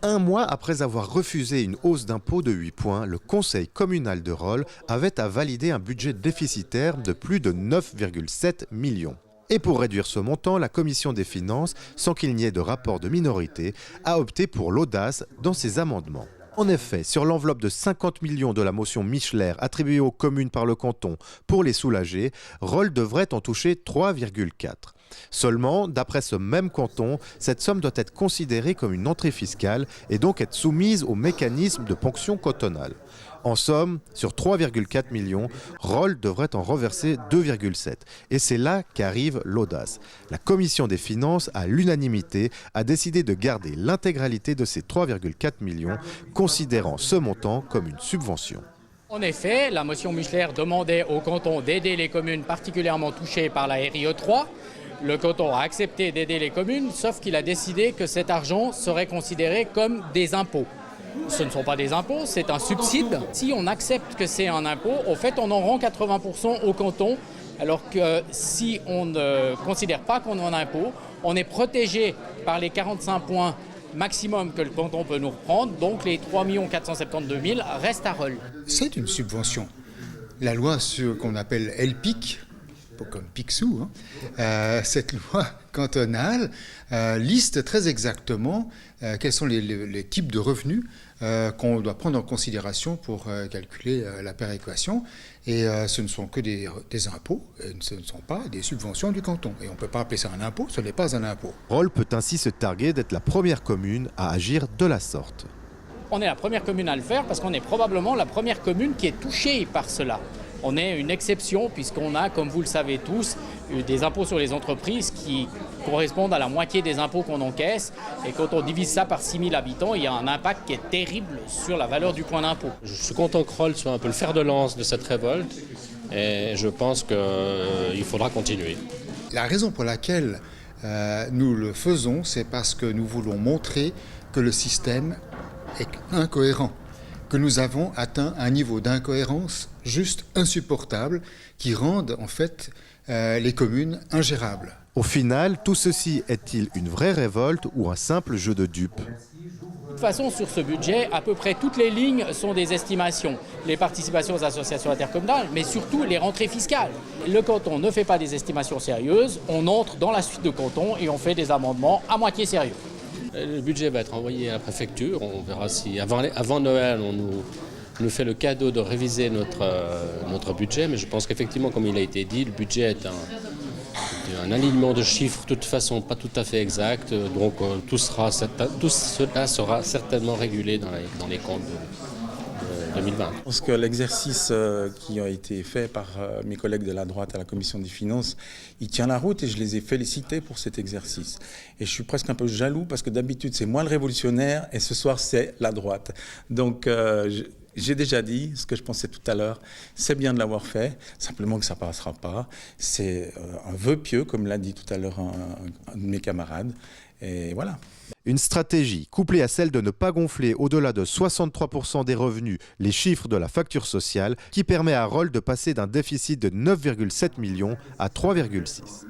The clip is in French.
Un mois après avoir refusé une hausse d'impôt de 8 points, le conseil communal de Rolle avait à valider un budget déficitaire de plus de 9,7 millions. Et pour réduire ce montant, la commission des finances, sans qu'il n'y ait de rapport de minorité, a opté pour l'audace dans ses amendements. En effet, sur l'enveloppe de 50 millions de la motion Micheler attribuée aux communes par le canton pour les soulager, Rolle devrait en toucher 3,4. Seulement, d'après ce même canton, cette somme doit être considérée comme une entrée fiscale et donc être soumise au mécanisme de ponction cantonale. En somme, sur 3,4 millions, Rolle devrait en reverser 2,7. Et c'est là qu'arrive l'audace. La commission des finances, à l'unanimité, a décidé de garder l'intégralité de ces 3,4 millions, considérant ce montant comme une subvention. En effet, la motion Micheler demandait au canton d'aider les communes particulièrement touchées par la RIE 3. Le canton a accepté d'aider les communes, sauf qu'il a décidé que cet argent serait considéré comme des impôts. Ce ne sont pas des impôts, c'est un subside. Si on accepte que c'est un impôt, au fait, on en rend 80% au canton, alors que si on ne considère pas qu'on a un impôt, on est protégé par les 45 points maximum que le canton peut nous reprendre, donc les 3 472 000 restent à Rolle. C'est une subvention. La loi qu'on appelle LPIC, comme Picsou, cette loi cantonale liste très exactement quels sont les types de revenus qu'on doit prendre en considération pour calculer la péréquation. Et ce ne sont que des impôts, ce ne sont pas des subventions du canton. Et on ne peut pas appeler ça un impôt, ce n'est pas un impôt. Rolle peut ainsi se targuer d'être la première commune à agir de la sorte. On est la première commune à le faire parce qu'on est probablement la première commune qui est touchée par cela. On est une exception puisqu'on a, comme vous le savez tous, des impôts sur les entreprises qui correspondent à la moitié des impôts qu'on encaisse. Et quand on divise ça par 6 000 habitants, il y a un impact qui est terrible sur la valeur du point d'impôt. Je suis content que Rolle soit un peu le fer de lance de cette révolte et je pense qu'il faudra continuer. La raison pour laquelle nous le faisons, c'est parce que nous voulons montrer que le système est incohérent, que nous avons atteint un niveau d'incohérence juste insupportable qui rendent en fait les communes ingérables. Au final, tout ceci est-il une vraie révolte ou un simple jeu de dupes ? De toute façon, sur ce budget, à peu près toutes les lignes sont des estimations. Les participations aux associations intercommunales, mais surtout les rentrées fiscales. Le canton ne fait pas des estimations sérieuses, on entre dans la suite de canton et on fait des amendements à moitié sérieux. Le budget va être envoyé à la préfecture. On verra si avant Noël, on nous fait le cadeau de réviser notre budget. Mais je pense qu'effectivement, comme il a été dit, le budget est un alignement de chiffres, de toute façon, pas tout à fait exact. Donc tout cela sera certainement régulé dans les comptes de 2020. Je pense que l'exercice qui a été fait par mes collègues de la droite à la commission des finances, il tient la route et je les ai félicités pour cet exercice. Et je suis presque un peu jaloux parce que d'habitude c'est moi le révolutionnaire et ce soir c'est la droite. Donc j'ai déjà dit ce que je pensais tout à l'heure, c'est bien de l'avoir fait, simplement que ça ne passera pas. C'est un vœu pieux, comme l'a dit tout à l'heure un de mes camarades, et voilà. Une stratégie couplée à celle de ne pas gonfler au-delà de 63% des revenus les chiffres de la facture sociale qui permet à Rolle de passer d'un déficit de 9,7 millions à 3,6.